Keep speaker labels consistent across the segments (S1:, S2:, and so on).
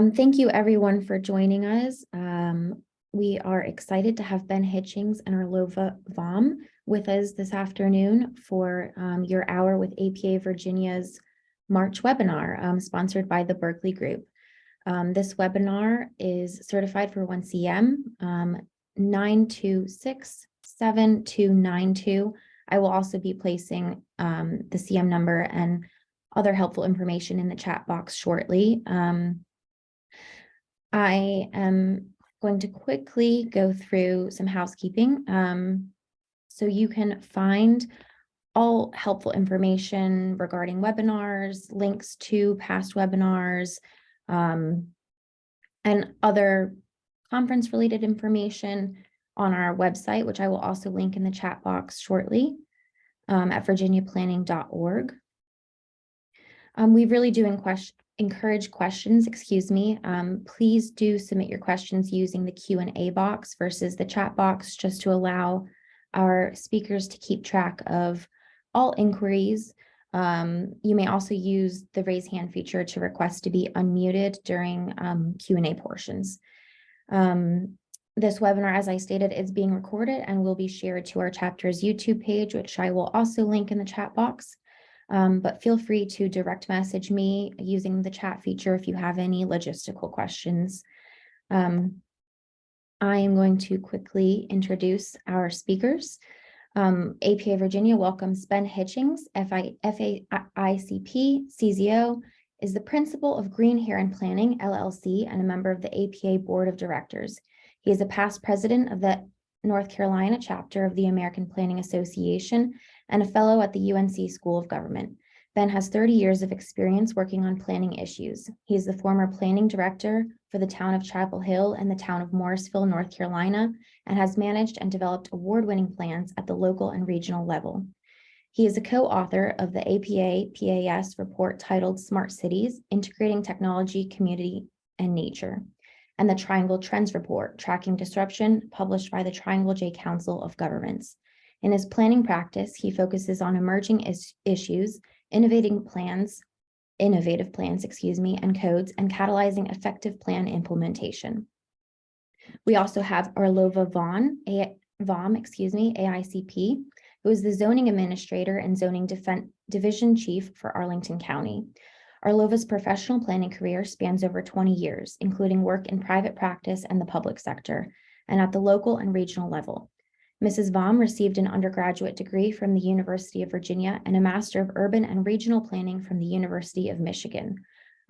S1: Thank you everyone for joining us. We are excited to have Ben Hitchings and Arlova Vom with us this afternoon for your hour with APA Virginia's March webinar, sponsored by the Berkeley Group. This webinar is certified for 1CM 9267292. I will also be placing the CM number and other helpful information in the chat box shortly. I am going to quickly go through some housekeeping. So you can find all helpful information regarding webinars, links to past webinars, and other conference-related information on our website, which I will also link in the chat box shortly, at virginiaplanning.org. We really do encourage questions, please do submit your questions using the Q&A box versus the chat box, just to allow our speakers to keep track of all inquiries. You may also use the raise hand feature to request to be unmuted during Q&A portions. This webinar, as I stated, is being recorded and will be shared to our chapter's YouTube page, which I will also link in the chat box. But feel free to direct message me using the chat feature if you have any logistical questions. I am going to quickly introduce our speakers. APA Virginia welcomes Ben Hitchings, FAICP, CZO, is the principal of Green Heron Planning, LLC, and a member of the APA Board of Directors. He is a past president of the North Carolina chapter of the American Planning Association and a fellow at the UNC School of Government. Ben has 30 years of experience working on planning issues. He is the former planning director for the town of Chapel Hill and the town of Morrisville, North Carolina, and has managed and developed award-winning plans at the local and regional level. He is a co-author of the APA PAS report titled Smart Cities, Integrating Technology, Community, and Nature, and the Triangle Trends Report, Tracking Disruption, published by the Triangle J Council of Governments. In his planning practice, he focuses on emerging issues, innovative plans, and codes, and catalyzing effective plan implementation. We also have Arlova Vom, AICP, who is the zoning administrator and zoning division chief for Arlington County. Arlova's professional planning career spans over 20 years, including work in private practice and the public sector, and at the local and regional level. Mrs. Vom received an undergraduate degree from the University of Virginia and a Master of Urban and Regional Planning from the University of Michigan.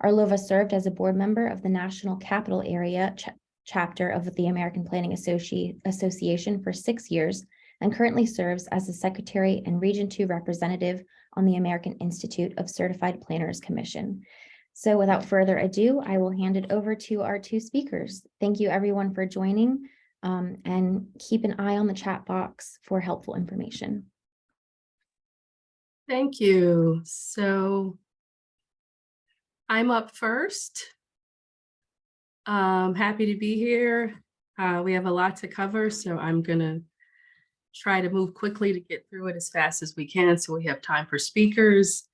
S1: Arlova served as a board member of the National Capital Area chapter of the American Planning Association for 6 years and currently serves as the Secretary and Region 2 representative on the American Institute of Certified Planners Commission. So without further ado, I will hand it over to our two speakers. Thank you everyone for joining, and keep an eye on the chat box for helpful information.
S2: Thank you. So I'm up first. Happy to be here. We have a lot to cover, so I'm gonna try to move quickly to get through it as fast as we can so we have time for speakers.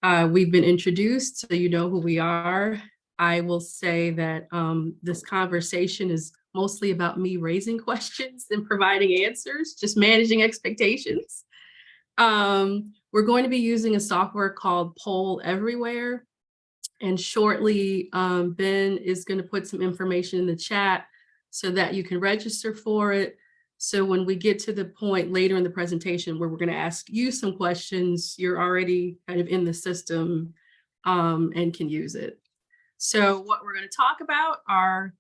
S2: We've been introduced, so you know who we are. I will say that this conversation is mostly about me raising questions and providing answers, just managing expectations. We're going to be using a software called Poll Everywhere. And shortly, Ben is going to put some information in the chat so that you can register for it. So when we get to the point later in the presentation where we're going to ask you some questions, you're already kind of in the system and can use it. So what we're going to talk about are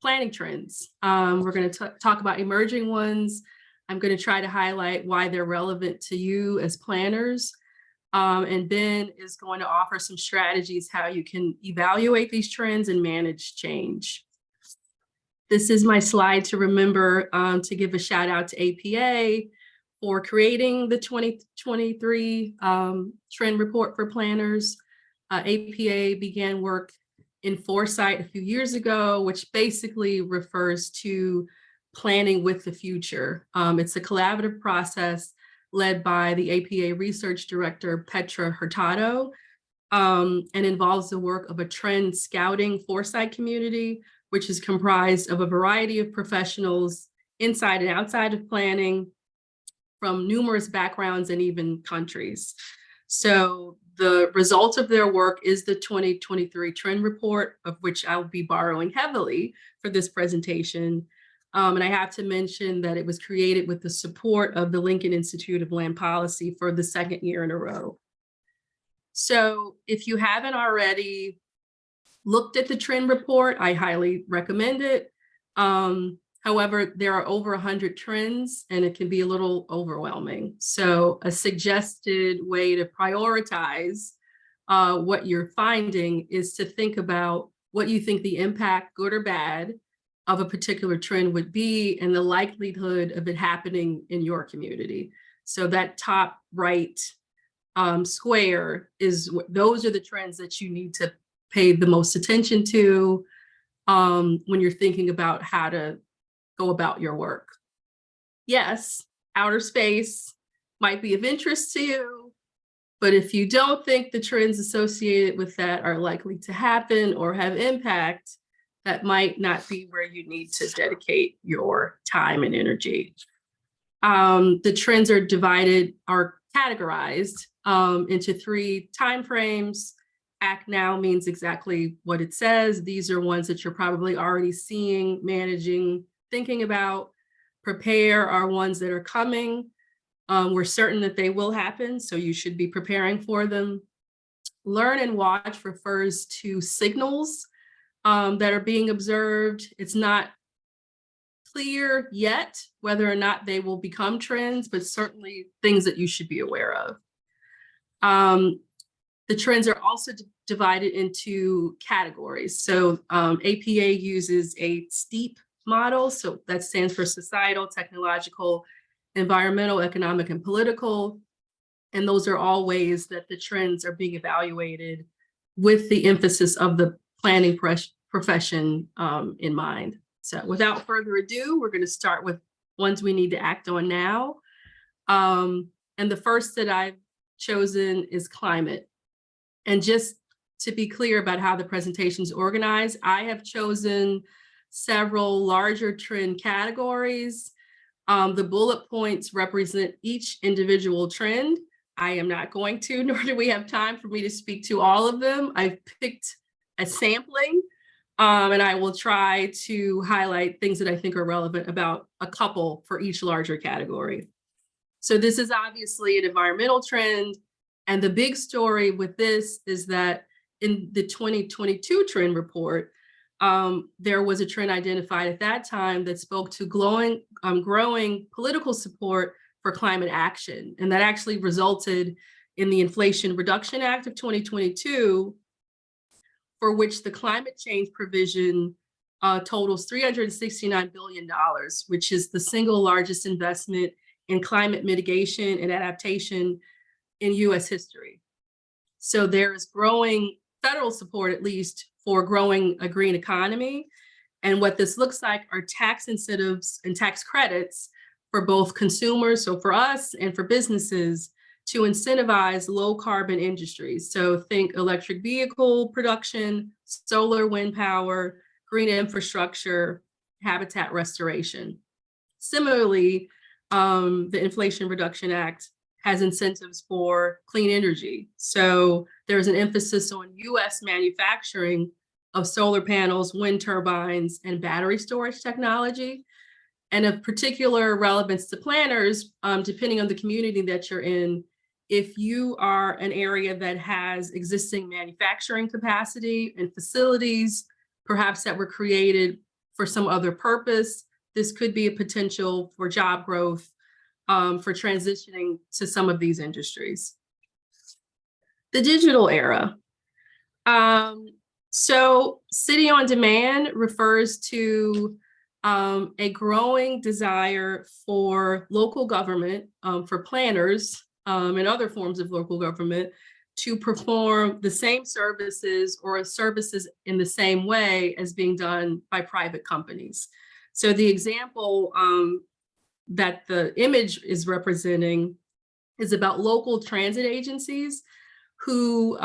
S2: planning trends. We're going to talk about emerging ones. I'm going to try to highlight why they're relevant to you as planners. And Ben is going to offer some strategies how you can evaluate these trends and manage change. This is my slide to remember to give a shout out to APA for creating the 2023 trend report for planners. APA began work in foresight a few years ago, which basically refers to planning with the future. It's a collaborative process led by the APA research director, Petra Hurtado. and involves the work of a trend scouting foresight community, which is comprised of a variety of professionals inside and outside of planning from numerous backgrounds and even countries. So the result of their work is the 2023 trend report, of which I will be borrowing heavily for this presentation. And I have to mention that it was created with the support of the Lincoln Institute of Land Policy for the second year in a row. So if you haven't already looked at the trend report, I highly recommend it. However, there are over 100 trends and it can be a little overwhelming. So a suggested way to prioritize what you're finding is to think about what you think the impact, good or bad, of a particular trend would be and the likelihood of it happening in your community. So that top right square is those are the trends that you need to pay the most attention to when you're thinking about how to go about your work. Yes, outer space might be of interest to you, but if you don't think the trends associated with that are likely to happen or have impact, that might not be where you need to dedicate your time and energy. The trends are categorized into 3 timeframes. Act now means exactly what it says. These are ones that you're probably already seeing, managing, thinking about. Prepare are ones that are coming. We're certain that they will happen, so you should be preparing for them. Learn and watch refers to signals that are being observed. It's not clear yet whether or not they will become trends, but certainly things that you should be aware of. The trends are also divided into categories. So APA uses a STEEP model. So that stands for societal, technological, environmental, economic, and political. And those are all ways that the trends are being evaluated with the emphasis of the planning profession in mind. So without further ado, we're going to start with ones we need to act on now. And the first that I've chosen is climate. And just to be clear about how the presentation is organized, I have chosen several larger trend categories. The bullet points represent each individual trend. I am not going to, nor do we have time for me to speak to all of them. I've picked a sampling, and I will try to highlight things that I think are relevant about a couple for each larger category. So this is obviously an environmental trend. And the big story with this is that in the 2022 trend report, there was a trend identified at that time that spoke to growing political support for climate action. And that actually resulted in the Inflation Reduction Act of 2022, for which the climate change provision totals $369 billion, which is the single largest investment in climate mitigation and adaptation in US history. So there is growing federal support, at least, for growing a green economy. And what this looks like are tax incentives and tax credits for both consumers, so for us, and for businesses to incentivize low carbon industries. So think electric vehicle production, solar, wind power, green infrastructure, habitat restoration. Similarly, the Inflation Reduction Act has incentives for clean energy. So there's an emphasis on US manufacturing of solar panels, wind turbines, and battery storage technology. And of particular relevance to planners, depending on the community that you're in, if you are an area that has existing manufacturing capacity and facilities, perhaps that were created for some other purpose, this could be a potential for job growth for transitioning to some of these industries. The digital era. So city on demand refers to a growing desire for local government, for planners and other forms of local government to perform the same services or services in the same way as being done by private companies. So the example that the image is representing is about local transit agencies who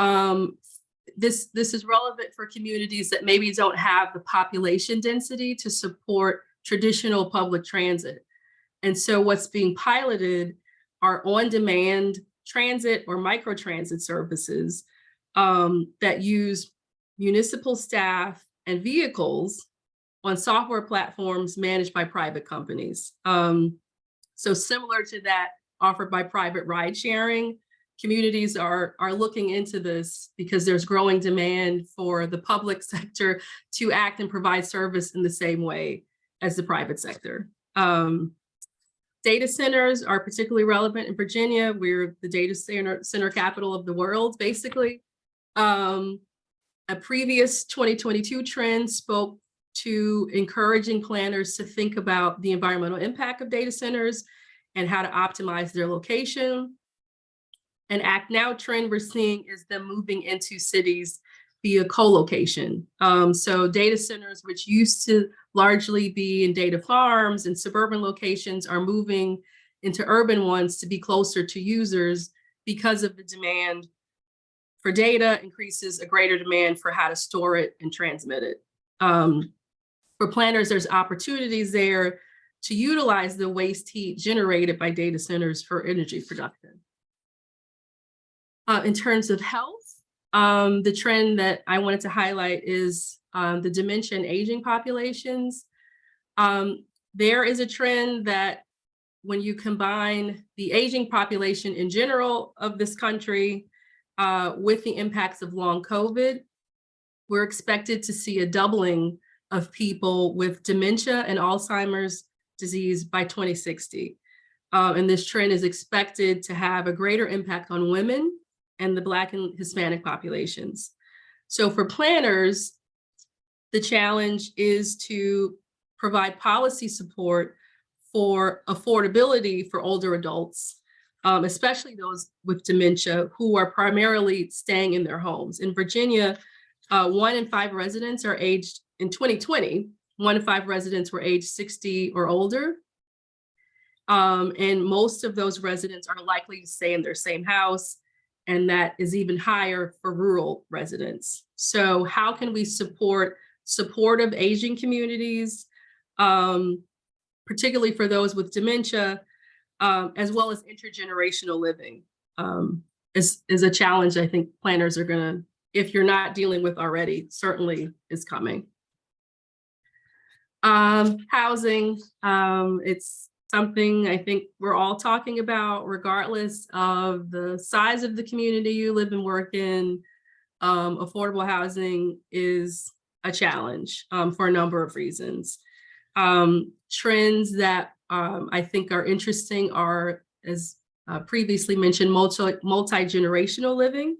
S2: this is relevant for communities that maybe don't have the population density to support traditional public transit. And so what's being piloted are on-demand transit or microtransit services that use municipal staff and vehicles on software platforms managed by private companies. So similar to that offered by private ride sharing, communities are looking into this because there's growing demand for the public sector to act and provide service in the same way as the private sector. Data centers are particularly relevant in Virginia. We're the data center capital of the world, basically. A previous 2022 trend spoke to encouraging planners to think about the environmental impact of data centers and how to optimize their location. An Act Now trend we're seeing is them moving into cities via co-location. So data centers, which used to largely be in data farms and suburban locations, are moving into urban ones to be closer to users because of the demand for data increases a greater demand for how to store it and transmit it. For planners, there's opportunities there to utilize the waste heat generated by data centers for energy production. In terms of health, the trend that I wanted to highlight is the dementia and aging populations. There is a trend that when you combine the aging population in general of this country with the impacts of long COVID, we're expected to see a doubling of people with dementia and Alzheimer's disease by 2060. And this trend is expected to have a greater impact on women and the Black and Hispanic populations. So for planners, the challenge is to provide policy support for affordability for older adults, especially those with dementia who are primarily staying in their homes. In Virginia, 1 in 5 residents are aged, in 2020, 1 in 5 residents were aged 60 or older. And most of those residents are likely to stay in their same house, and that is even higher for rural residents. So how can we support supportive aging communities, particularly for those with dementia, as well as intergenerational living, is a challenge I think planners are gonna, if you're not dealing with already, certainly is coming. Housing, it's something I think we're all talking about, regardless of the size of the community you live and work in. Affordable housing is a challenge for a number of reasons. Trends that I think are interesting are, as previously mentioned, multi-generational living.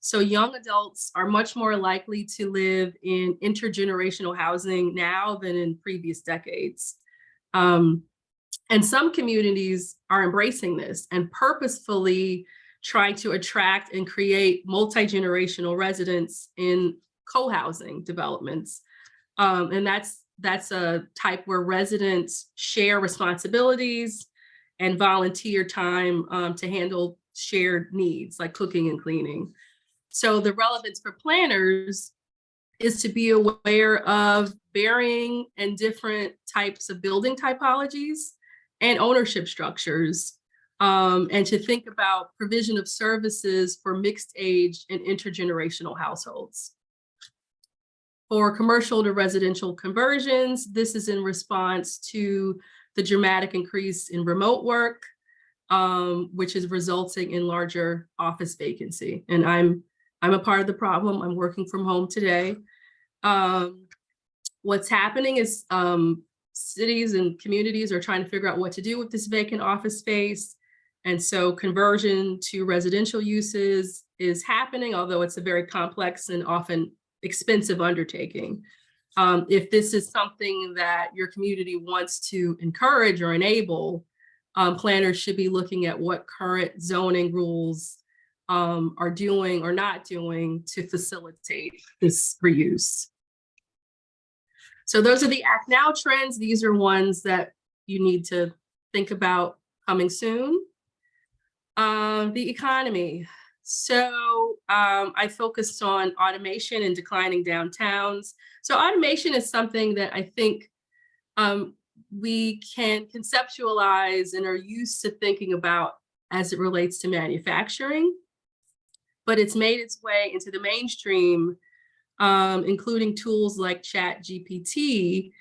S2: So young adults are much more likely to live in intergenerational housing now than in previous decades. And some communities are embracing this and purposefully try to attract and create multi-generational residents in co-housing developments. And that's a type where residents share responsibilities and volunteer time to handle shared needs like cooking and cleaning. So the relevance for planners is to be aware of varying and different types of building typologies and ownership structures, and to think about provision of services for mixed age and intergenerational households. For commercial to residential conversions, this is in response to the dramatic increase in remote work, which is resulting in larger office vacancy. And I'm a part of the problem. I'm working from home today. What's happening is cities and communities are trying to figure out what to do with this vacant office space. And so conversion to residential uses is happening, although it's a very complex and often expensive undertaking. If this is something that your community wants to encourage or enable, planners should be looking at what current zoning rules are doing or not doing to facilitate this reuse. So those are the Act Now trends. These are ones that you need to think about coming soon. The economy. So I focused on automation and declining downtowns. So automation is something that I think we can conceptualize and are used to thinking about as it relates to manufacturing, but it's made its way into the mainstream, including tools like Chat GPT,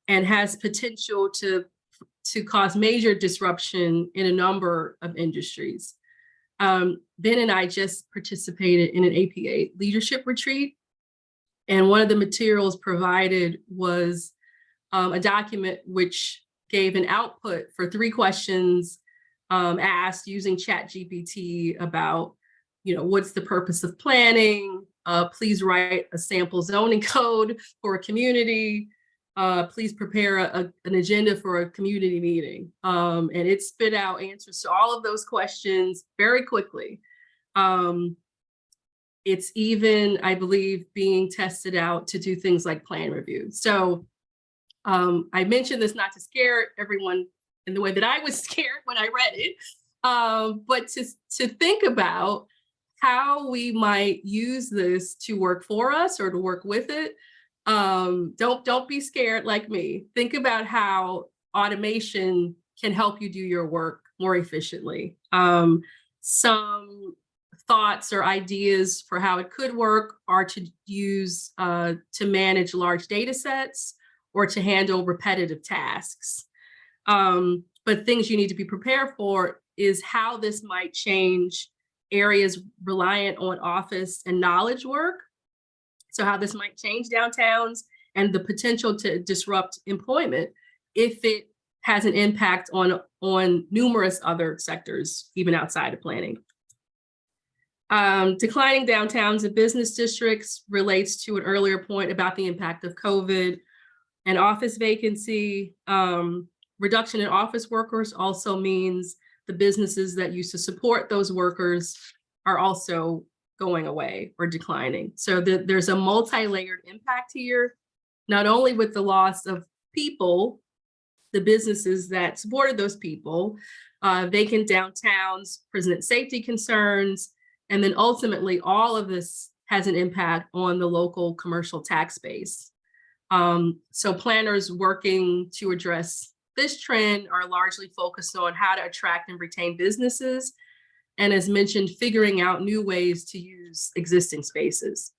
S2: and has potential to cause major disruption in a number of industries. Ben and I just participated in an APA leadership retreat, and one of the materials provided was a document which gave an output for 3 questions asked using Chat GPT about, what's the purpose of planning? Please write a sample zoning code for a community. Please prepare an agenda for a community meeting. And it spit out answers to all of those questions very quickly. It's even, I believe, being tested out to do things like plan review. So I mentioned this not to scare everyone in the way that I was scared when I read it, but to think about how we might use this to work for us or to work with it. Don't be scared like me. Think about how automation can help you do your work more efficiently. Some thoughts or ideas for how it could work are to use to manage large data sets or to handle repetitive tasks. But things you need to be prepared for is how this might change areas reliant on office and knowledge work. So how this might change downtowns and the potential to disrupt employment if it has an impact on numerous other sectors, even outside of planning. Declining downtowns and business districts relates to an earlier point about the impact of COVID and office vacancy. Reduction in office workers also means the businesses that used to support those workers are also going away or declining. So there's a multi-layered impact here, not only with the loss of people, the businesses that supported those people, vacant downtowns, present safety concerns, and then ultimately all of this has an impact on the local commercial tax base. So planners working to address this trend are largely focused on how to attract and retain businesses, and as mentioned, figuring out new ways to use existing spaces.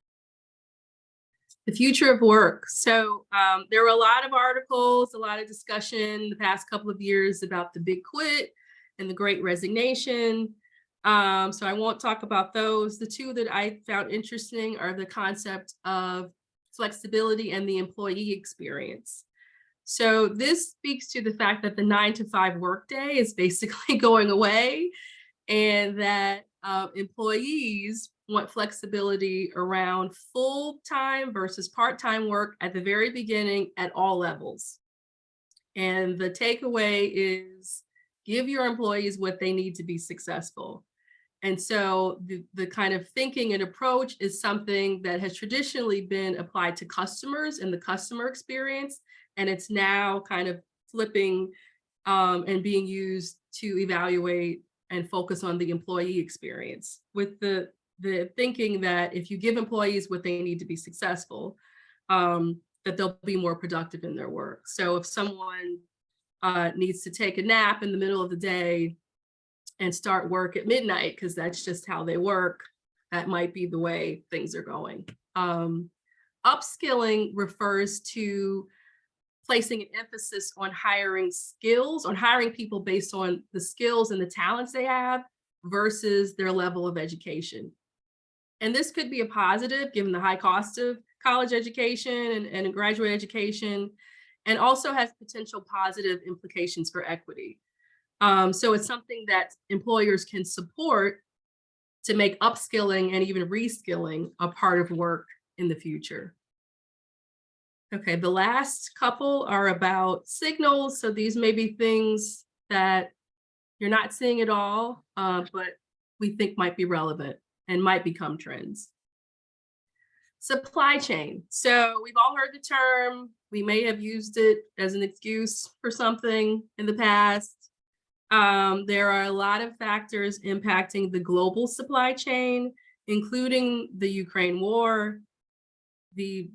S2: The future of work. So there were a lot of articles, a lot of discussion the past couple of years about the big quit and the great resignation. So I won't talk about those. The two that I found interesting are the concept of flexibility and the employee experience. So this speaks to the fact that the 9-to-5 workday is basically going away, and that employees want flexibility around full-time versus part-time work at the very beginning at all levels. And the takeaway is give your employees what they need to be successful. And so the kind of thinking and approach is something that has traditionally been applied to customers and the customer experience. And it's now kind of flipping and being used to evaluate and focus on the employee experience, with the thinking that if you give employees what they need to be successful, that they'll be more productive in their work. So if someone needs to take a nap in the middle of the day and start work at midnight, because that's just how they work, that might be the way things are going. Upskilling refers to placing an emphasis on hiring skills, on hiring people based on the skills and the talents they have versus their level of education. And this could be a positive given the high cost of college education and graduate education, and also has potential positive implications for equity. So it's something that employers can support to make upskilling and even reskilling a part of work in the future. Okay, the last couple are about signals. So these may be things that you're not seeing at all, but we think might be relevant and might become trends. Supply chain. So we've all heard the term. We may have used it as an excuse for something in the past. There are a lot of factors impacting the global supply chain, including the Ukraine war, the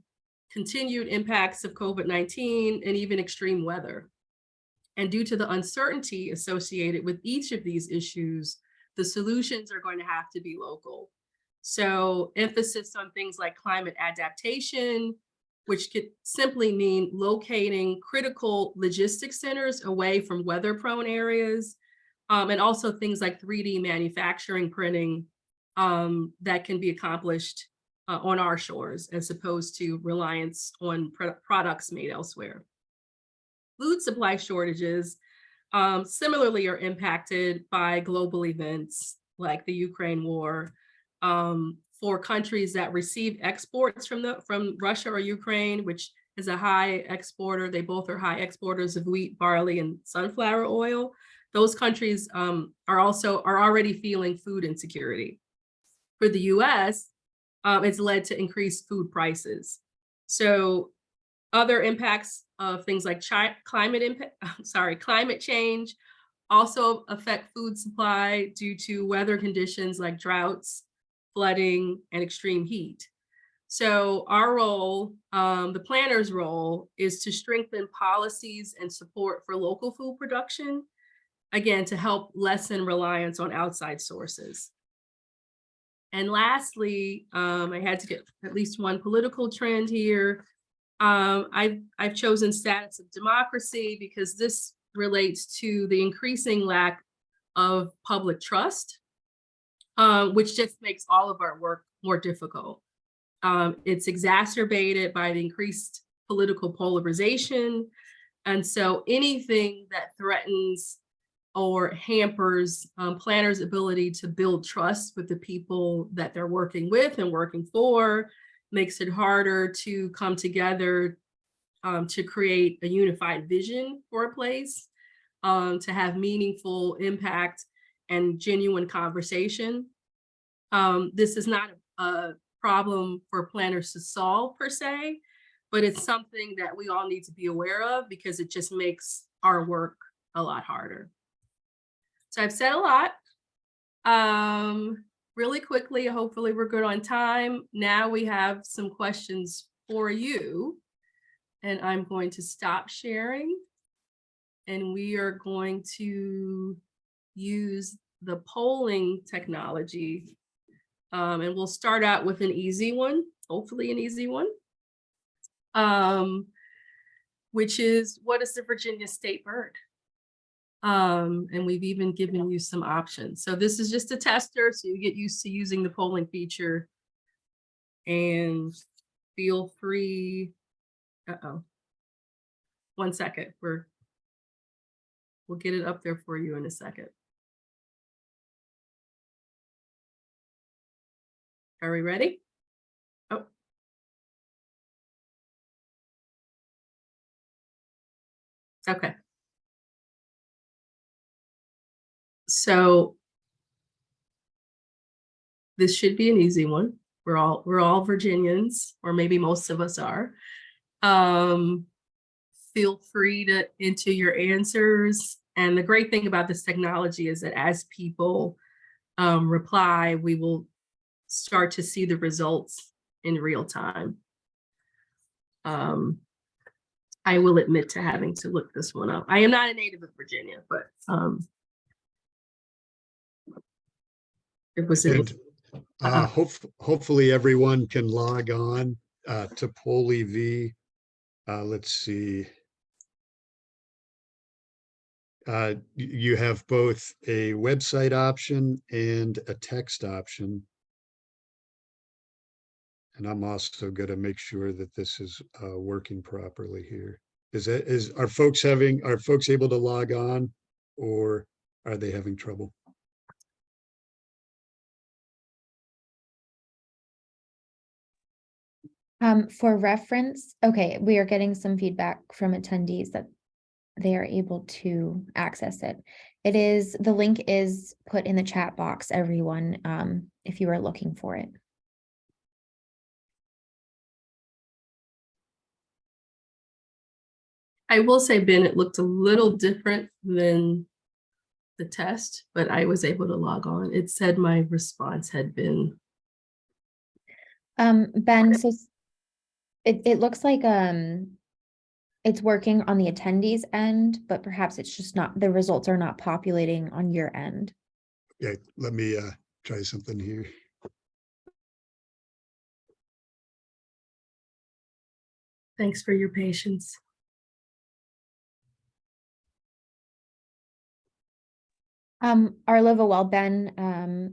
S2: continued impacts of COVID-19, and even extreme weather. And due to the uncertainty associated with each of these issues, the solutions are going to have to be local. So emphasis on things like climate adaptation, which could simply mean locating critical logistics centers away from weather-prone areas, and also things like 3D manufacturing printing that can be accomplished on our shores as opposed to reliance on products made elsewhere. Food supply shortages similarly are impacted by global events like the Ukraine war. For countries that receive exports from Russia or Ukraine, which is a high exporter, they both are high exporters of wheat, barley, and sunflower oil. Those countries are already feeling food insecurity. For the U.S., it's led to increased food prices. So other impacts of things like climate change also affect food supply due to weather conditions like droughts, flooding, and extreme heat. So our role, the planner's role, is to strengthen policies and support for local food production, again, to help lessen reliance on outside sources. And lastly, I had to get at least one political trend here. I've chosen status of democracy because this relates to the increasing lack of public trust, which just makes all of our work more difficult. It's exacerbated by the increased political polarization. And so anything that threatens or hampers planners' ability to build trust with the people that they're working with and working for makes it harder to come together to create a unified vision for a place, to have meaningful impact and genuine conversation. This is not a problem for planners to solve per se, but it's something that we all need to be aware of because it just makes our work a lot harder. So I've said a lot. Really quickly, hopefully we're good on time. Now we have some questions for you. And I'm going to stop sharing. And we are going to use the polling technology. And we'll start out with an easy one, hopefully an easy one, which is, what is the Virginia state bird? And we've even given you some options. So this is just a tester, so you get used to using the polling feature. And feel free. One second. We'll get it up there for you in a second. Are we ready? Oh. Okay. So this should be an easy one. We're all Virginians, or maybe most of us are. Feel free to enter your answers. And the great thing about this technology is that as people reply, we will start to see the results in real time. I will admit to having to look this one up. I am not a native of Virginia, but it was
S3: hopefully everyone can log on to PollEV. Let's see. You have both a website option and a text option. And I'm also going to make sure that this is working properly here. Are folks able to log on, or are they having trouble?
S1: For reference, okay, we are getting some feedback from attendees that they are able to access it. The link is put in the chat box, everyone, if you are looking for it.
S2: I will say, Ben, it looked a little different than the test, but I was able to log on. It said my response had been.
S1: Ben, so it looks like, it's working on the attendees end, but perhaps it's just not, the results are not populating on your end.
S3: Yeah, let me try something here.
S2: Thanks for your patience.
S1: Arlova, while Ben,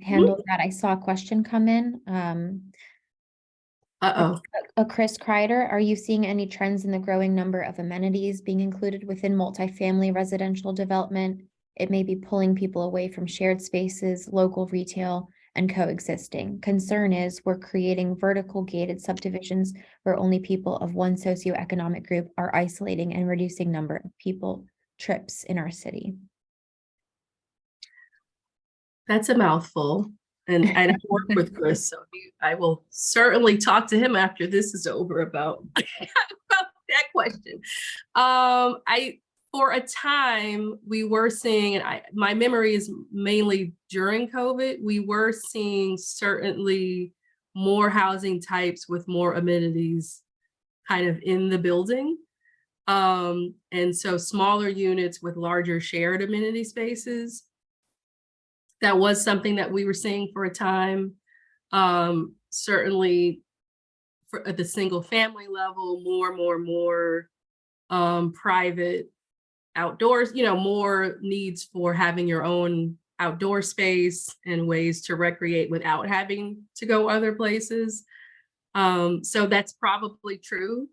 S1: handles that, I saw a question come in.
S2: Uh-oh.
S1: Chris Kreider, are you seeing any trends in the growing number of amenities being included within multifamily residential development? It may be pulling people away from shared spaces, local retail, and coexisting. Concern is we're creating vertical gated subdivisions where only people of one socioeconomic group are isolating and reducing number of people trips in our city.
S2: That's a mouthful. And I work with Chris, so I will certainly talk to him after this is over about, about that question. For a time, we were seeing, and my memory is mainly during COVID, we were seeing certainly more housing types with more amenities kind of in the building. And so smaller units with larger shared amenity spaces. That was something that we were seeing for a time. Certainly at the single family level, more private outdoors, more needs for having your own outdoor space and ways to recreate without having to go other places. So that's probably true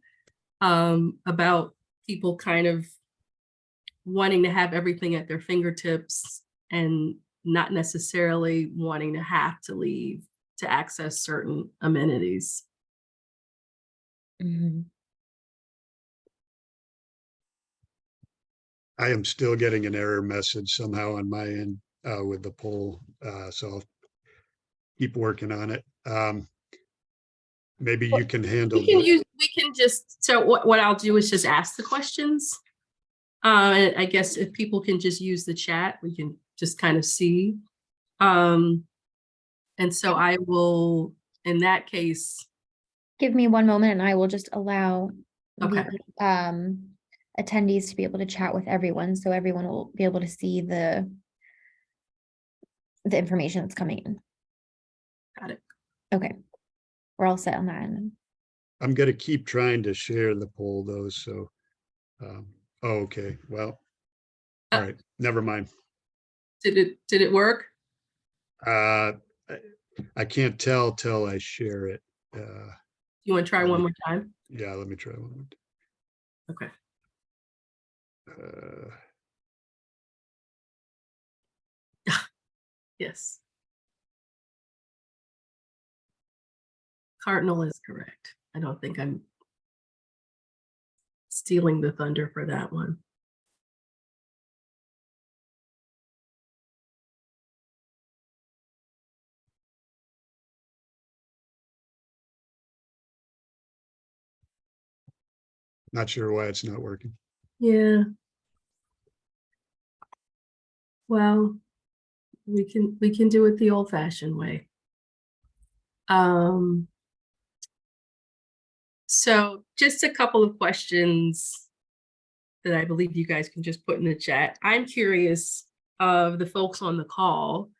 S2: about people kind of wanting to have everything at their fingertips and not necessarily wanting to have to leave to access certain amenities.
S1: Mm-hmm.
S3: I am still getting an error message somehow on my end with the poll, so I'll keep working on it. Maybe you can handle
S2: So what I'll do is just ask the questions. And I guess if people can just use the chat, we can just kind of see. And so I will, in that case.
S1: Give me one moment and I will just allow
S2: Okay.
S1: the attendees to be able to chat with everyone, so everyone will be able to see the information that's coming in.
S2: Got it.
S1: Okay. We're all set on that end.
S3: I'm going to keep trying to share the poll though, so oh, okay, well, all right, never mind.
S2: Did it work?
S3: I can't tell till I share it.
S2: You want to try one more time?
S3: Yeah, let me try one more
S2: Okay. Yes. Cardinal is correct. I don't think I'm stealing the thunder for that one.
S3: Not sure why it's not working.
S2: Yeah. Well, we can do it the old-fashioned way. So just a couple of questions that I believe you guys can just put in the chat. I'm curious of the folks on the call,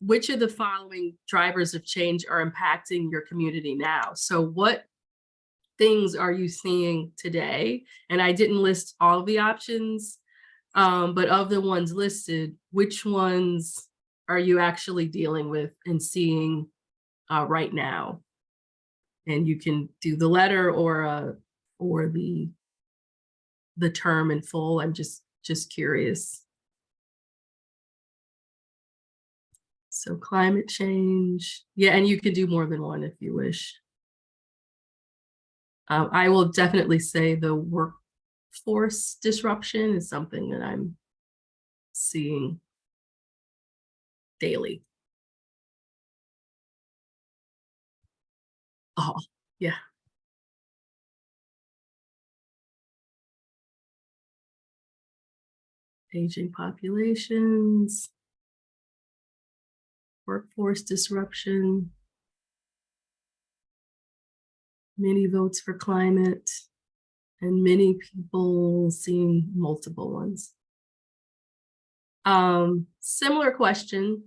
S2: which of the following drivers of change are impacting your community now? So what things are you seeing today? And I didn't list all of the options, but of the ones listed, which ones are you actually dealing with and seeing right now? And you can do the letter or the term in full. I'm just curious. So climate change, yeah, and you can do more than one if you wish. I will definitely say the workforce disruption is something that I'm seeing daily. Oh, yeah. aging populations, workforce disruption, many votes for climate, and many people seeing multiple ones. Similar question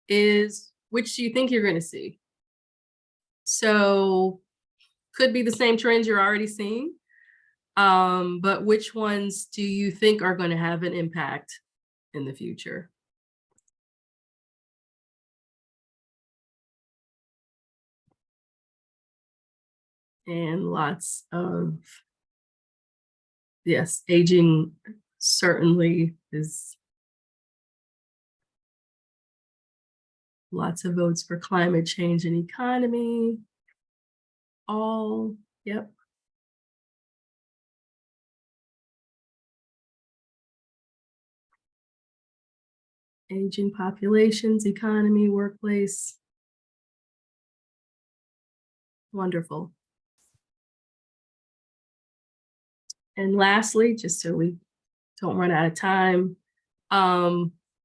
S2: is, which do you think you're going to see? So could be the same trends you're already seeing, but which ones do you think are going to have an impact in the future? And lots of, yes, aging certainly is lots of votes for climate change and economy. All, yep. Aging populations, economy, workplace. Wonderful. And lastly, just so we don't run out of time,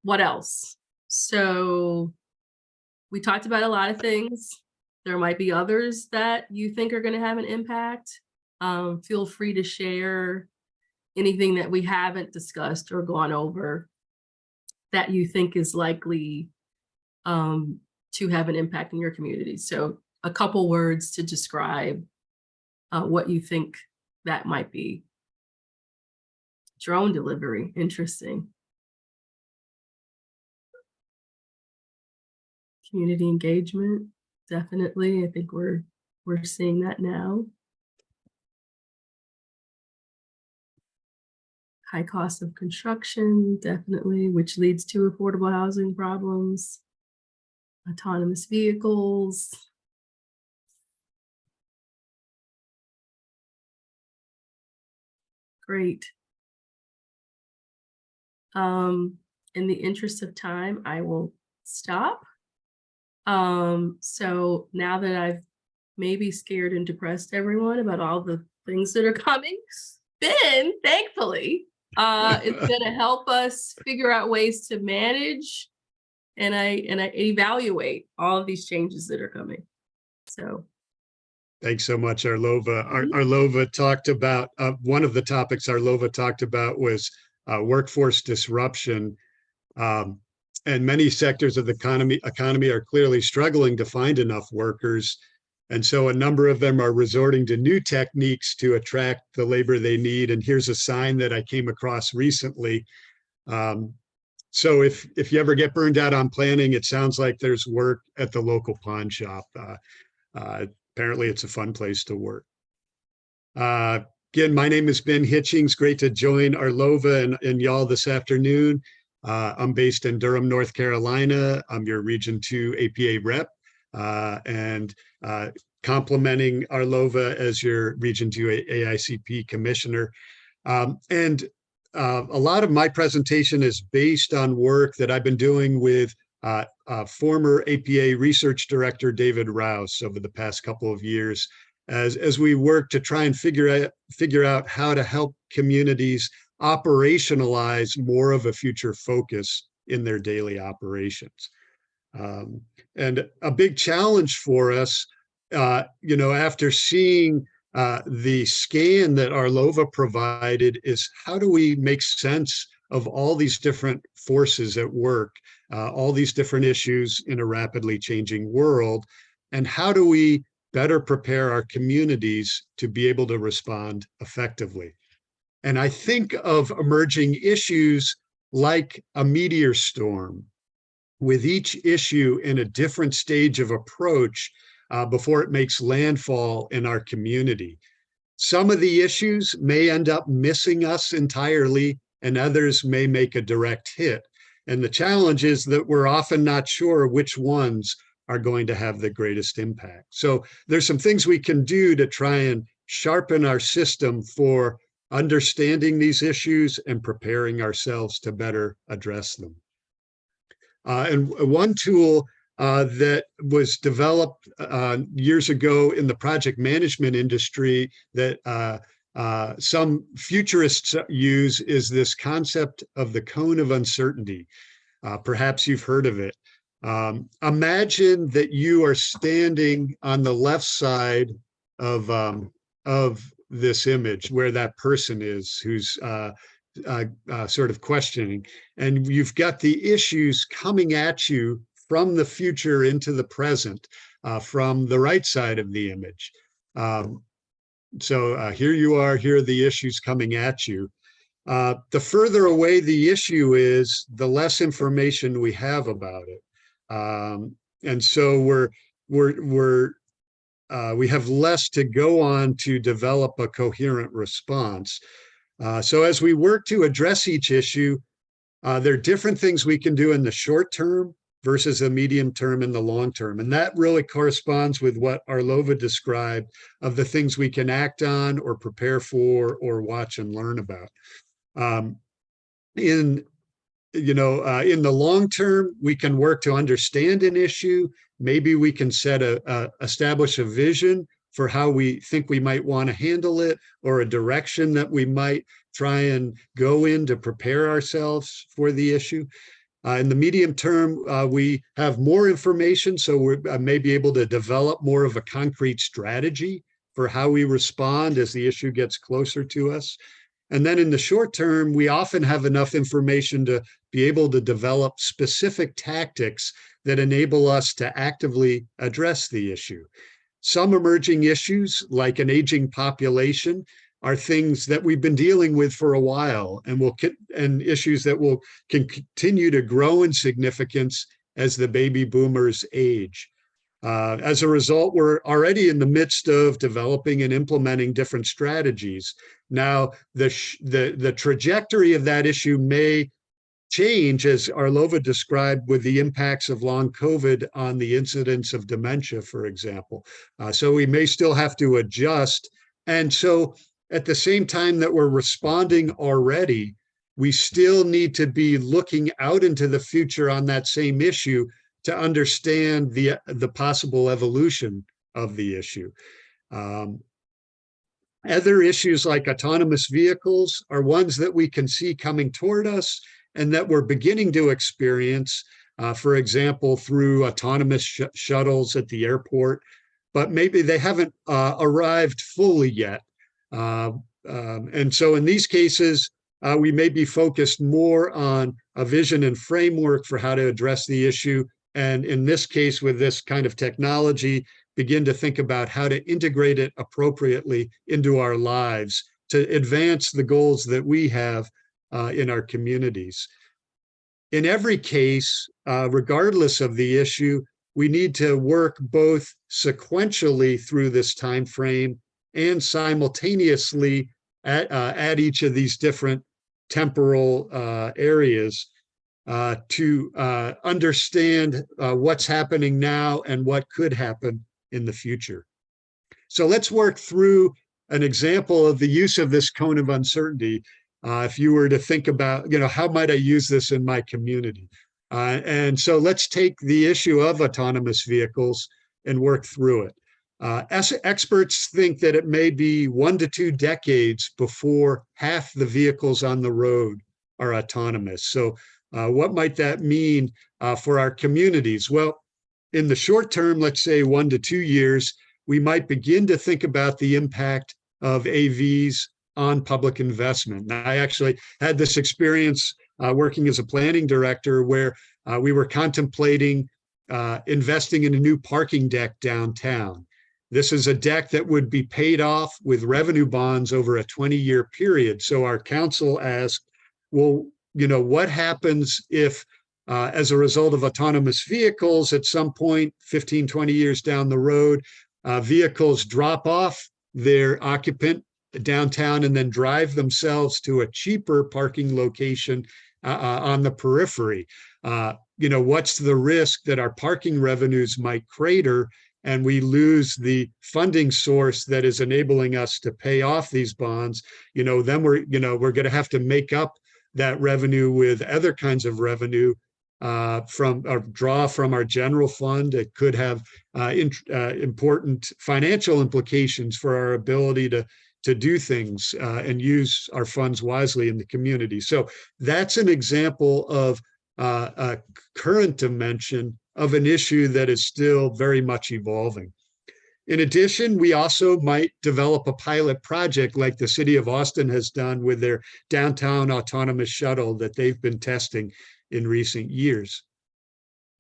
S2: what else? So we talked about a lot of things. There might be others that you think are going to have an impact. Feel free to share anything that we haven't discussed or gone over that you think is likely to have an impact in your community. So a couple words to describe what you think that might be. Drone delivery, interesting. Community engagement, definitely. I think we're seeing that now. High cost of construction, definitely, which leads to affordable housing problems. Autonomous vehicles. Great. In the interest of time, I will stop. So now that I've maybe scared and depressed everyone about all the things that are coming, Ben, thankfully, it's going to help us figure out ways to manage and I evaluate all of these changes that are coming. So.
S3: Thanks so much, Arlova. Arlova talked about, one of the topics Arlova talked about was workforce disruption. And many sectors of the economy are clearly struggling to find enough workers. And so a number of them are resorting to new techniques to attract the labor they need. And here's a sign that I came across recently. So if you ever get burned out on planning, it sounds like there's work at the local pawn shop. Apparently it's a fun place to work. Again, my name is Ben Hitchings. Great to join Arlova and y'all this afternoon. I'm based in Durham, North Carolina. I'm your Region 2 APA rep and complementing Arlova as your Region 2 AICP commissioner. And a lot of my presentation is based on work that I've been doing with former APA research director David Rouse over the past couple of years, as we work to try and figure out how to help communities operationalize more of a future focus in their daily operations. And a big challenge for us, after seeing the scan that Arlova provided, is how do we make sense of all these different forces at work, all these different issues in a rapidly changing world, and how do we better prepare our communities to be able to respond effectively? And I think of emerging issues like a meteor storm, with each issue in a different stage of approach before it makes landfall in our community. Some of the issues may end up missing us entirely, and others may make a direct hit. And the challenge is that we're often not sure which ones are going to have the greatest impact. So there's some things we can do to try and sharpen our system for understanding these issues and preparing ourselves to better address them. And one tool that was developed years ago in the project management industry that some futurists use is this concept of the cone of uncertainty. Perhaps you've heard of it. Imagine that you are standing on the left side of this image where that person is who's sort of questioning, and you've got the issues coming at you from the future into the present, from the right side of the image. So here you are, here are the issues coming at you. The further away the issue is, the less information we have about it. And so we have less to go on to develop a coherent response. So as we work to address each issue, there are different things we can do in the short term versus the medium term and the long term. And that really corresponds with what Arlova described of the things we can act on or prepare for or watch and learn about. In the long term, we can work to understand an issue. Maybe we can establish a vision for how we think we might want to handle it, or a direction that we might try and go in to prepare ourselves for the issue. In the medium term, we have more information, so we may be able to develop more of a concrete strategy for how we respond as the issue gets closer to us. And then in the short term, we often have enough information to be able to develop specific tactics that enable us to actively address the issue. Some emerging issues, like an aging population, are things that we've been dealing with for a while, and issues that can continue to grow in significance as the baby boomers age. As a result, we're already in the midst of developing and implementing different strategies. Now, the trajectory of that issue may change, as Arlova described, with the impacts of long COVID on the incidence of dementia, for example. So we may still have to adjust. And so at the same time that we're responding already, we still need to be looking out into the future on that same issue to understand the possible evolution of the issue. Other issues like autonomous vehicles are ones that we can see coming toward us and that we're beginning to experience, for example, through autonomous shuttles at the airport, but maybe they haven't arrived fully yet. And so in these cases, we may be focused more on a vision and framework for how to address the issue. And in this case, with this kind of technology, begin to think about how to integrate it appropriately into our lives to advance the goals that we have in our communities. In every case, regardless of the issue, we need to work both sequentially through this time frame and simultaneously at each of these different temporal areas to understand what's happening now and what could happen in the future. So let's work through an example of the use of this cone of uncertainty. If you were to think about, how might I use this in my community? And so let's take the issue of autonomous vehicles and work through it. Experts think that it may be 1 to 2 decades before half the vehicles on the road are autonomous. So what might that mean for our communities? Well, in the short term, let's say 1 to 2 years, we might begin to think about the impact of AVs on public investment. I actually had this experience working as a planning director where we were contemplating investing in a new parking deck downtown. This is a deck that would be paid off with revenue bonds over a 20-year period. So our council asked, well, what happens if, as a result of autonomous vehicles, at some point, 15, 20 years down the road, vehicles drop off their occupant downtown and then drive themselves to a cheaper parking location on the periphery? What's the risk that our parking revenues might crater and we lose the funding source that is enabling us to pay off these bonds? Then we're going to have to make up that revenue with other kinds of revenue from or draw from our general fund. It could have important financial implications for our ability to to do things and use our funds wisely in the community. So that's an example of a current dimension of an issue that is still very much evolving. In addition, we also might develop a pilot project like the city of Austin has done with their downtown autonomous shuttle that they've been testing in recent years.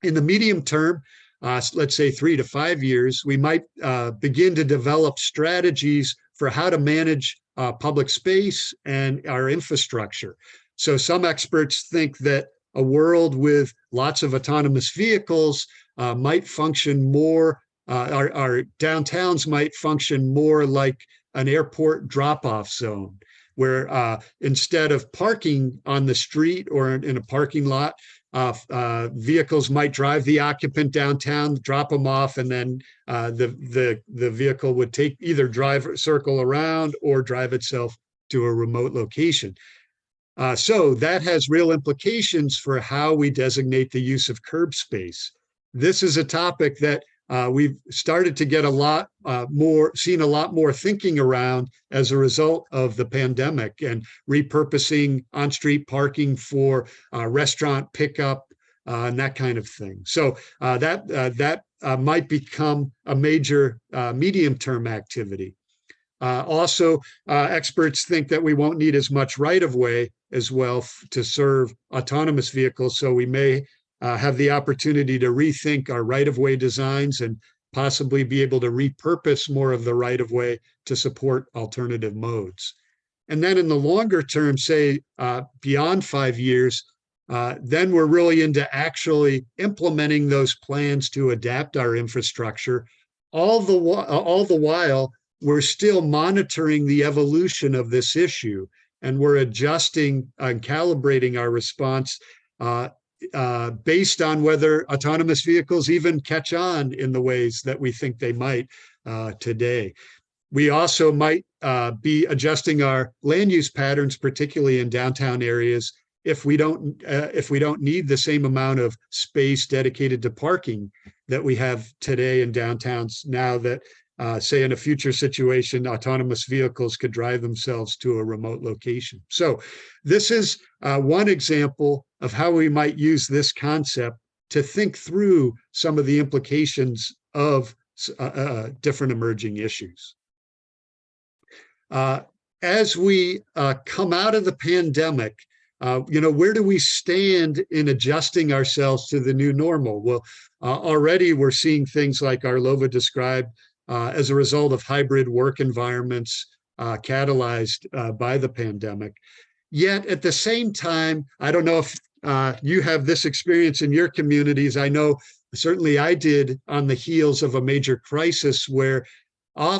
S3: In the medium term, let's say 3 to 5 years, we might begin to develop strategies for how to manage public space and our infrastructure. So some experts think that a world with lots of autonomous vehicles might function more, our downtowns might function more like an airport drop-off zone, where instead of parking on the street or in a parking lot, vehicles might drive the occupant downtown, drop them off, and then the vehicle would circle around or drive itself to a remote location. So that has real implications for how we designate the use of curb space. This is a topic that we've started to get seen a lot more thinking around as a result of the pandemic and repurposing on-street parking for restaurant pickup and that kind of thing. So that might become a major medium-term activity. Also, experts think that we won't need as much right-of-way as well to serve autonomous vehicles, so we may have the opportunity to rethink our right-of-way designs and possibly be able to repurpose more of the right-of-way to support alternative modes. And then in the longer term, say beyond 5 years, then we're really into actually implementing those plans to adapt our infrastructure. All the while, we're still monitoring the evolution of this issue, and we're adjusting and calibrating our response based on whether autonomous vehicles even catch on in the ways that we think they might today. We also might be adjusting our land use patterns, particularly in downtown areas, if we don't need the same amount of space dedicated to parking that we have today in downtowns now that say in a future situation, autonomous vehicles could drive themselves to a remote location. So this is one example of how we might use this concept to think through some of the implications of different emerging issues. As we come out of the pandemic, where do we stand in adjusting ourselves to the new normal? Well, already we're seeing things like Arlova described as a result of hybrid work environments catalyzed by the pandemic. Yet at the same time, I don't know if you have this experience in your communities. I know certainly I did on the heels of a major crisis where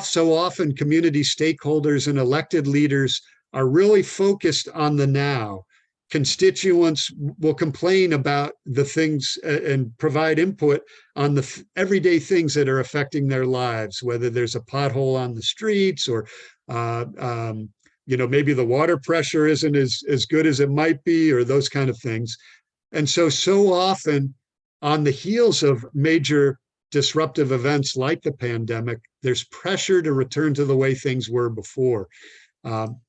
S3: so often community stakeholders and elected leaders are really focused on the now. Constituents will complain about the things and provide input on the everyday things that are affecting their lives, whether there's a pothole on the streets or maybe the water pressure isn't as good as it might be, or those kind of things. And so often on the heels of major disruptive events like the pandemic, there's pressure to return to the way things were before.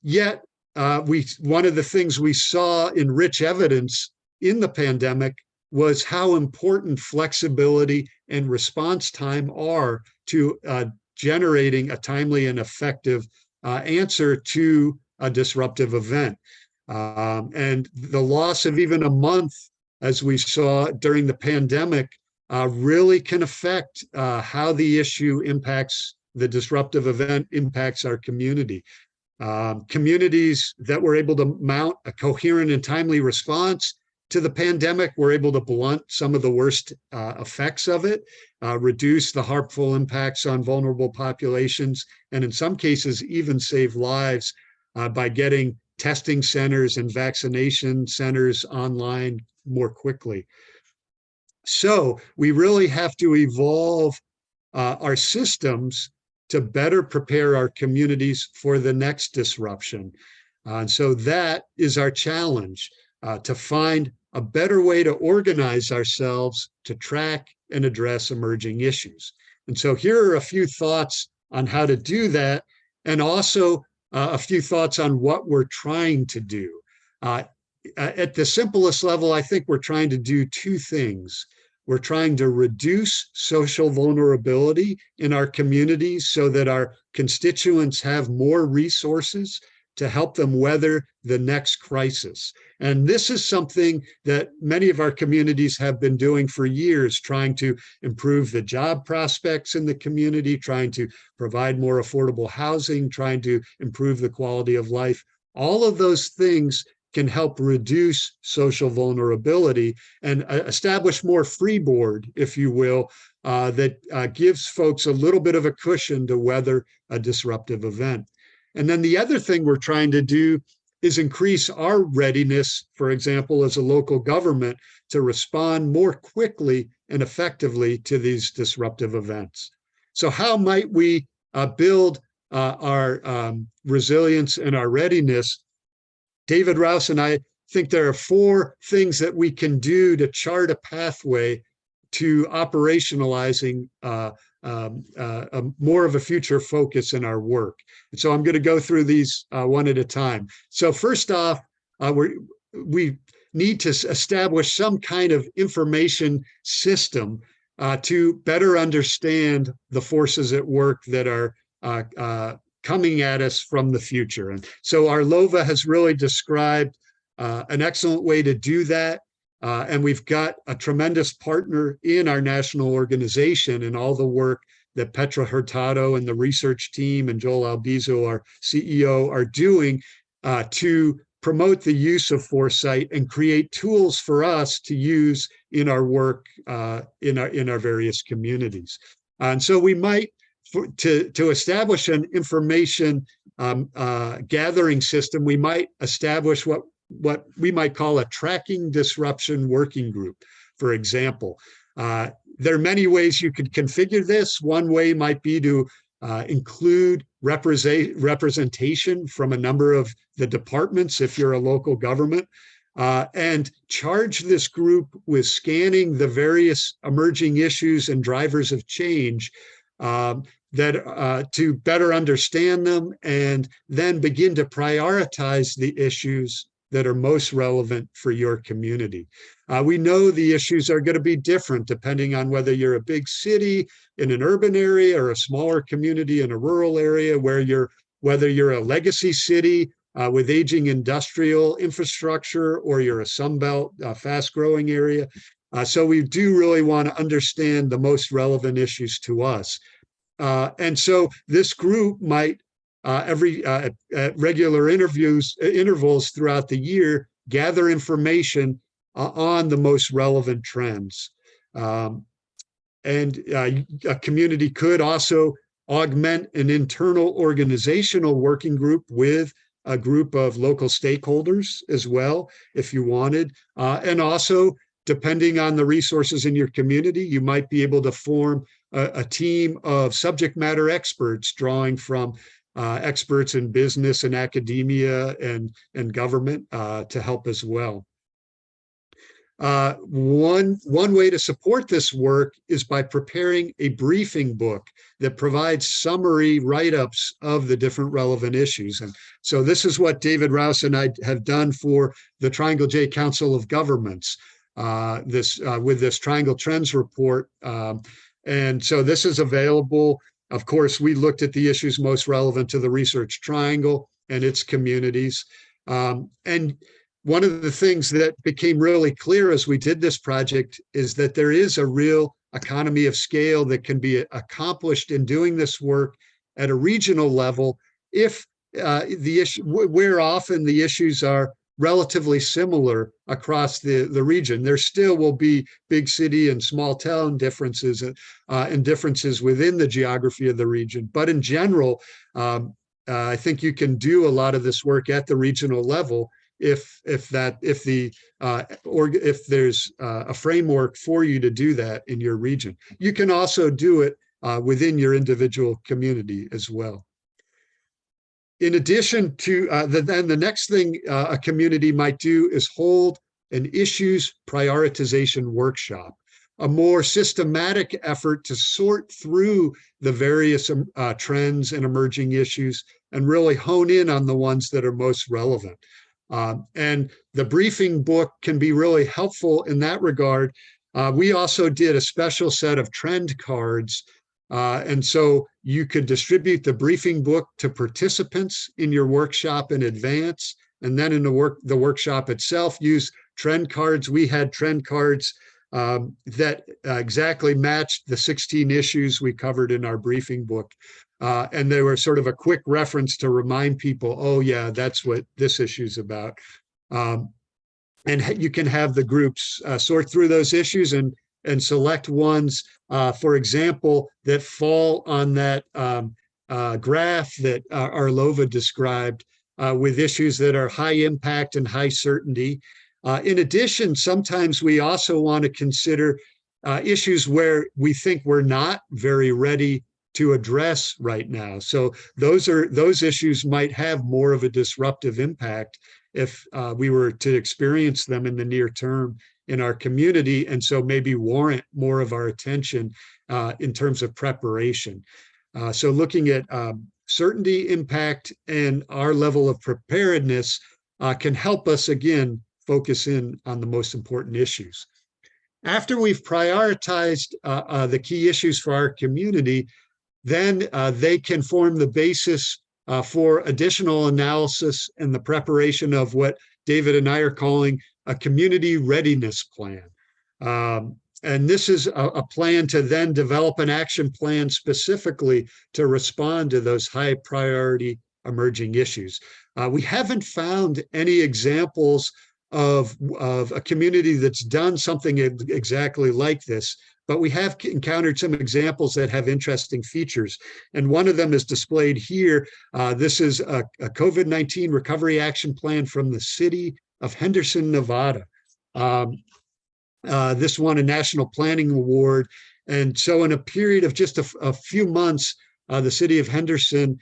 S3: Yet one of the things we saw in rich evidence in the pandemic was how important flexibility and response time are to generating a timely and effective answer to a disruptive event. And the loss of even a month, as we saw during the pandemic, really can affect how the issue impacts, the disruptive event impacts our community. Communities that were able to mount a coherent and timely response to the pandemic were able to blunt some of the worst effects of it, reduce the harmful impacts on vulnerable populations, and in some cases even save lives by getting testing centers and vaccination centers online more quickly. So we really have to evolve our systems to better prepare our communities for the next disruption. And so that is our challenge, to find a better way to organize ourselves to track and address emerging issues. And so here are a few thoughts on how to do that, and also a few thoughts on what we're trying to do. At the simplest level, I think we're trying to do two things. We're trying to reduce social vulnerability in our communities so that our constituents have more resources to help them weather the next crisis. And this is something that many of our communities have been doing for years, trying to improve the job prospects in the community, trying to provide more affordable housing, trying to improve the quality of life. All of those things can help reduce social vulnerability and establish more freeboard, if you will, that gives folks a little bit of a cushion to weather a disruptive event. And then the other thing we're trying to do is increase our readiness, for example, as a local government, to respond more quickly and effectively to these disruptive events. So how might we build our resilience and our readiness? David Rouse and I think there are 4 things that we can do to chart a pathway to operationalizing more of a future focus in our work. And so I'm going to go through these one at a time. So first off, we need to establish some kind of information system to better understand the forces at work that are coming at us from the future. And so our LOVA has really described an excellent way to do that. And we've got a tremendous partner in our national organization and all the work that Petra Hurtado and the research team and Joel Albizo, our CEO, are doing to promote the use of foresight and create tools for us to use in our work in our various communities. And so we might, to establish an information gathering system, we might establish what we might call a tracking disruption working group, for example. There are many ways you could configure this. One way might be to include representation from a number of the departments if you're a local government, and charge this group with scanning the various emerging issues and drivers of change to better understand them and then begin to prioritize the issues that are most relevant for your community. We know the issues are going to be different depending on whether you're a big city in an urban area or a smaller community in a rural area, whether you're a legacy city with aging industrial infrastructure or you're a Sunbelt fast-growing area. So we do really want to understand the most relevant issues to us. And so this group might at regular intervals throughout the year, gather information on the most relevant trends. And a community could also augment an internal organizational working group with a group of local stakeholders as well, if you wanted. And also, depending on the resources in your community, you might be able to form a team of subject matter experts drawing from experts in business and academia and government to help as well. One way to support this work is by preparing a briefing book that provides summary write-ups of the different relevant issues. And so this is what David Rouse and I have done for the Triangle J Council of Governments, with this Triangle Trends report. And so this is available. Of course, we looked at the issues most relevant to the Research Triangle and its communities. And one of the things that became really clear as we did this project is that there is a real economy of scale that can be accomplished in doing this work at a regional level if where often the issues are relatively similar across the region. There still will be big city and small town differences and differences within the geography of the region. But in general, I think you can do a lot of this work at the regional level if there's a framework for you to do that in your region. You can also do it within your individual community as well. In addition to then the next thing a community might do is hold an issues prioritization workshop, a more systematic effort to sort through the various trends and emerging issues and really hone in on the ones that are most relevant. And the briefing book can be really helpful in that regard. We also did a special set of trend cards. And so you could distribute the briefing book to participants in your workshop in advance. And then in the workshop itself, use trend cards. We had trend cards that exactly matched the 16 issues we covered in our briefing book. And they were sort of a quick reference to remind people, oh yeah, that's what this issue is about. And you can have the groups sort through those issues and select ones, for example, that fall on that graph that Arlova described with issues that are high impact and high certainty. In addition, sometimes we also want to consider issues where we think we're not very ready to address right now. So those issues might have more of a disruptive impact if we were to experience them in the near term in our community, and so maybe warrant more of our attention in terms of preparation. So looking at certainty, impact, and our level of preparedness can help us, again, focus in on the most important issues. After we've prioritized the key issues for our community, then they can form the basis for additional analysis and the preparation of what David and I are calling a community readiness plan. And this is a plan to then develop an action plan specifically to respond to those high priority emerging issues. We haven't found any examples of a community that's done something exactly like this, but we have encountered some examples that have interesting features. And one of them is displayed here. This is a COVID-19 recovery action plan from the city of Henderson, Nevada. This won a National Planning Award. And so in a period of just a few months, the city of Henderson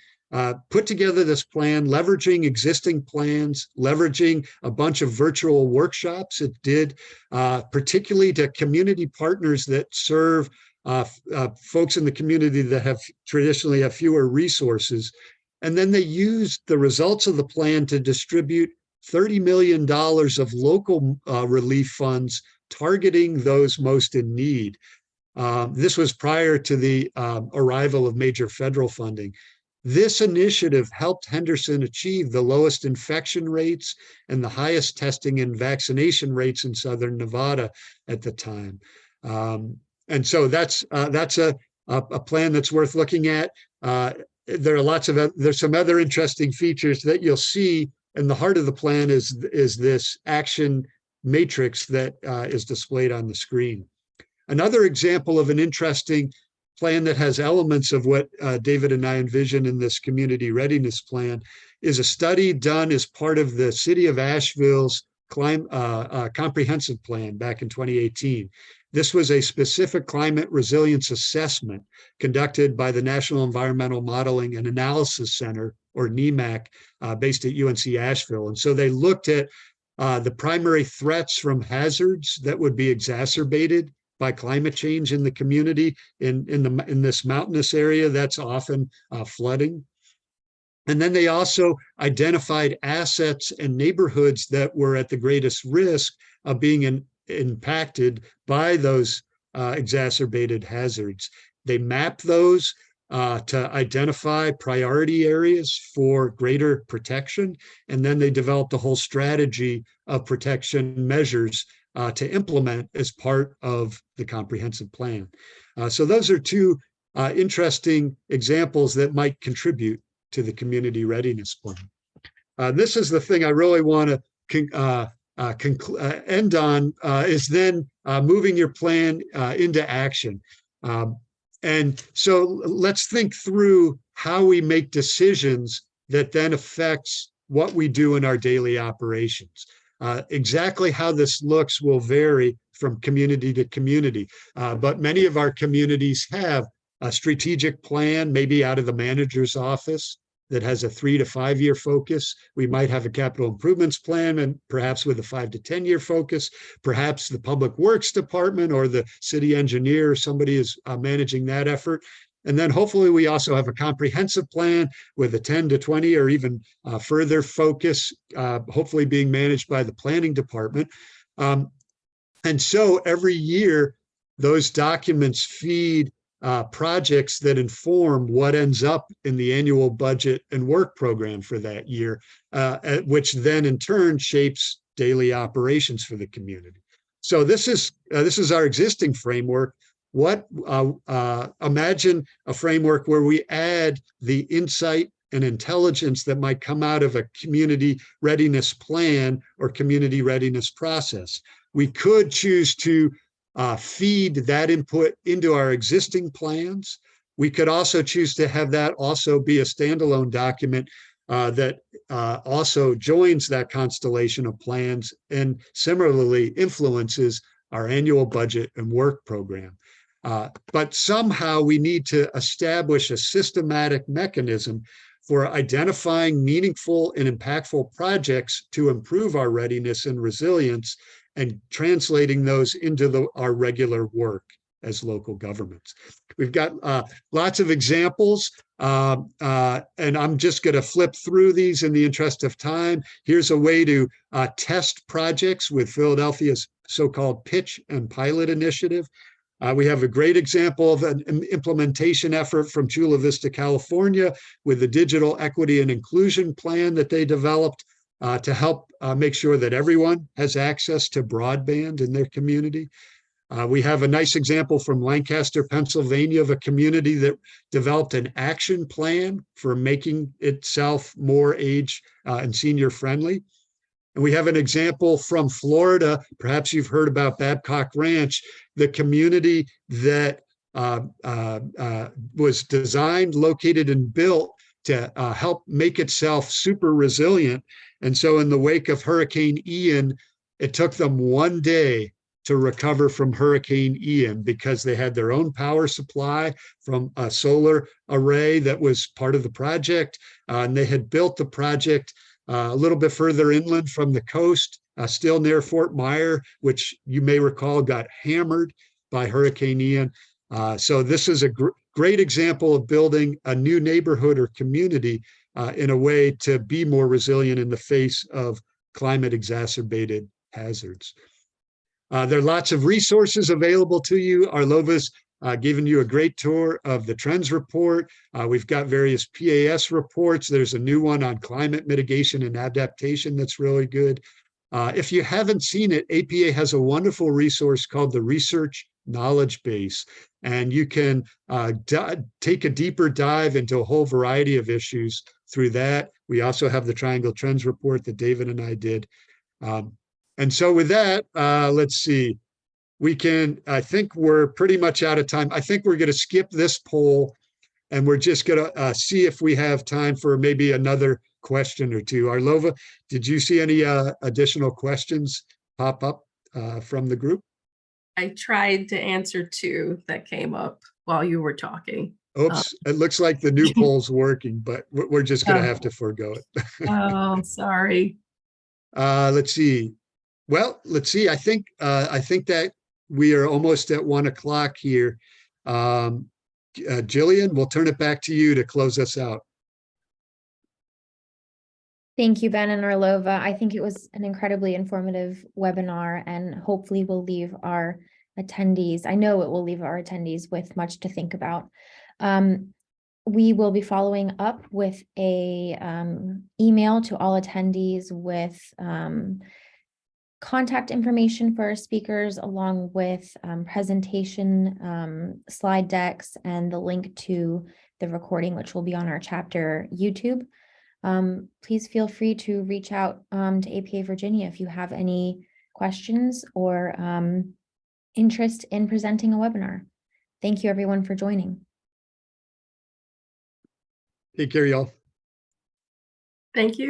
S3: put together this plan, leveraging existing plans, leveraging a bunch of virtual workshops it did, particularly to community partners that serve folks in the community that have traditionally have fewer resources. And then they used the results of the plan to distribute $30 million of local relief funds targeting those most in need. This was prior to the arrival of major federal funding. This initiative helped Henderson achieve the lowest infection rates and the highest testing and vaccination rates in Southern Nevada at the time. And so that's a plan that's worth looking at. There are there's some other interesting features that you'll see, and the heart of the plan is this action matrix that is displayed on the screen. Another example of an interesting plan that has elements of what David and I envision in this community readiness plan is a study done as part of the city of Asheville's comprehensive plan back in 2018. This was a specific climate resilience assessment conducted by the National Environmental Modeling and Analysis Center, or NEMAC, based at UNC Asheville. And so they looked at the primary threats from hazards that would be exacerbated by climate change in the community. In this mountainous area, that's often flooding. And then they also identified assets and neighborhoods that were at the greatest risk of being impacted by those exacerbated hazards. They mapped those to identify priority areas for greater protection. And then they developed a whole strategy of protection measures to implement as part of the comprehensive plan. So those are two interesting examples that might contribute to the community readiness plan. This is the thing I really want to end on, is then moving your plan into action. And so let's think through how we make decisions that then affects what we do in our daily operations. Exactly how this looks will vary from community to community, but many of our communities have a strategic plan, maybe out of the manager's office, that has a 3 to 5 year focus. We might have a capital improvements plan, and perhaps with a 5 to 10 year focus. Perhaps the public works department or the city engineer, somebody is managing that effort. And then hopefully we also have a comprehensive plan with a 10 to 20 or even further focus, hopefully being managed by the planning department. And so every year, those documents feed projects that inform what ends up in the annual budget and work program for that year, which then in turn shapes daily operations for the community. So this is our existing framework. Imagine a framework where we add the insight and intelligence that might come out of a community readiness plan or community readiness process. We could choose to feed that input into our existing plans. We could also choose to have that also be a standalone document that also joins that constellation of plans and similarly influences our annual budget and work program. But somehow we need to establish a systematic mechanism for identifying meaningful and impactful projects to improve our readiness and resilience and translating those into our regular work as local governments. We've got lots of examples, and I'm just going to flip through these in the interest of time. Here's a way to test projects with Philadelphia's so-called pitch and pilot initiative. We have a great example of an implementation effort from Chula Vista, California, with the digital equity and inclusion plan that they developed to help make sure that everyone has access to broadband in their community. We have a nice example from Lancaster, Pennsylvania, of a community that developed an action plan for making itself more age and senior friendly. And we have an example from Florida. Perhaps you've heard about Babcock Ranch, the community that was designed, located, and built to help make itself super resilient. And so in the wake of Hurricane Ian, it took them one day to recover from Hurricane Ian because they had their own power supply from a solar array that was part of the project. And they had built the project a little bit further inland from the coast, still near Fort Myer, which you may recall got hammered by Hurricane Ian. So this is a great example of building a new neighborhood or community in a way to be more resilient in the face of climate exacerbated hazards. There are lots of resources available to you. Arlova's given you a great tour of the trends report. We've got various PAS reports. There's a new one on climate mitigation and adaptation that's really good. If you haven't seen it, APA has a wonderful resource called the Research Knowledge Base, and you can take a deeper dive into a whole variety of issues through that. We also have the Triangle Trends report that David and I did. And so with that, let's see. I think we're pretty much out of time. I think we're going to skip this poll and we're just going to see if we have time for maybe another question or two. Arlova, did you see any additional questions pop up from the group?
S2: I tried to answer two that came up while you were talking.
S3: Oops, it looks like the new poll's working, but we're just going to have to forego it.
S2: Oh, sorry.
S3: Let's see. Well, let's see. I think that we are almost at 1 o'clock here. Jillian, we'll turn it back to you to close us out.
S1: Thank you, Ben and Arlova. I think it was an incredibly informative webinar, and hopefully will leave our attendees, I know it will leave our attendees with much to think about. We will be following up with a email to all attendees with contact information for our speakers, along with presentation slide decks and the link to the recording, which will be on our chapter YouTube. Please feel free to reach out to APA Virginia if you have any questions or interest in presenting a webinar. Thank you, everyone, for joining.
S3: Take care, y'all.
S2: Thank you.